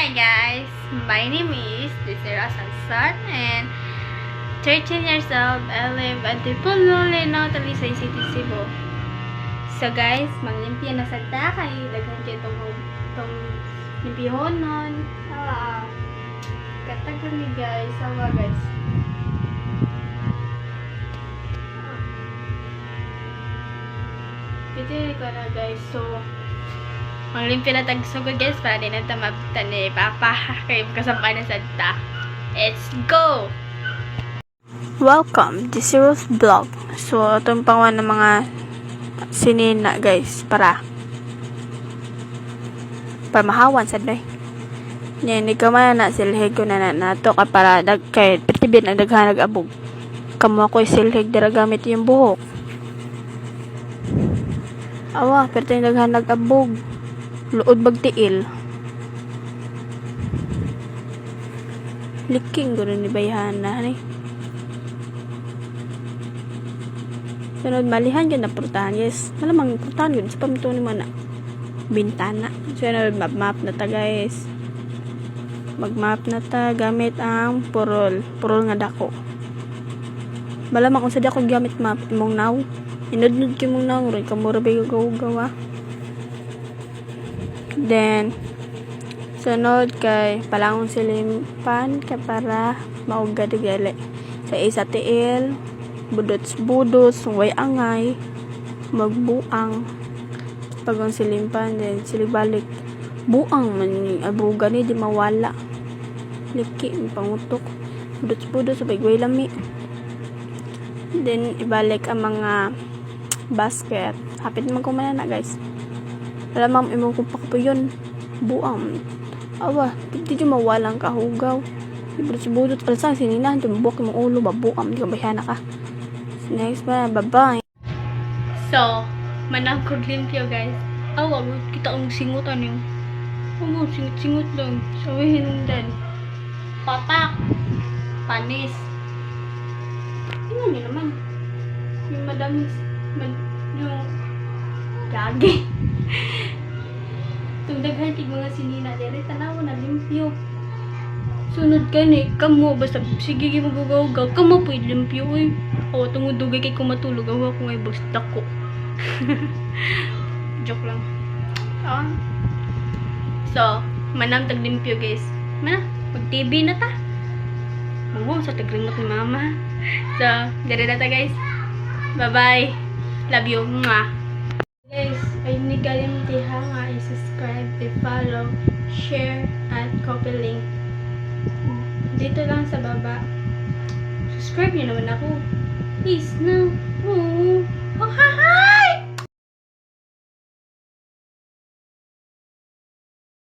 Hi guys, my name is Desira Sansan and 13 years old. I live at the Pululi, Talisay City, Cebu. So guys, manglimpya na sa kay laghan kayo itong limpihon nun. Katagal ni guys. Awa guys. Piti ko na guys. So, manglimpya na tagsugod guys para din natin mabutan ni Papa kayo kasampay na sa ta. Let's go! Welcome to Zero's Vlog. So, itong pangwan ng mga sinina guys para mahawan sa day. Yan, ikaw man na silhig ko na nato ka para kay pitibin ang daghan nag-abog. Kamu ako'y silhig dira gamit yung buhok. Awa, pero yung daghan nag-abog. Luod bagtiil. Liking ko rin ni Bayhana ni. Sunod malihan yun na purtahan guys. Malamang purtahan yun sa pamito ni mana bintana. Sunod map na ta guys. Mag-map na ta gamit ang purol nga dako. Malamang kung sa dako gamit map imong naw. Inudnud ki mong naw rin kamura ba gawa. Then sunod kay palangon silimpan kay para maugad gali sa isa tiil budots way angay magbuang pagong silimpan then silibalik buang man ni abuga ni di mawala liki pangutok budots sa way lami then ibalik ang mga basket hapit man ko man na guys. Alam mo kung pakapuyon buang awa di nyo mawalang kahugaw budot pala sa sininahan tumbok yung ulo babuang di ka bayana ka. Next ba bye bye. So managkod limpyo guys. Awa kita ang singutan yung singut lang sabihin din patak panis tingnan nyo naman yung madamis yung gagi. Itong daghan tig mga sinina dere tanaw na limpyo. Sunod kani kamo basta sige gi magugaw kamo pwede limpyo oy. O tungod dugay kay kumatulog ako ngay basta ko. Joke lang. So, manam tag limpyo guys. Mana mag TV na ta. Mo sa tagrimot ni mama. So, dere na ta guys. Bye bye. Love you. Mwah. Guys, ay nagalimtihan nga i-subscribe, i-follow, share, at copy link. Dito lang sa baba. Subscribe nyo naman ako. Please, no.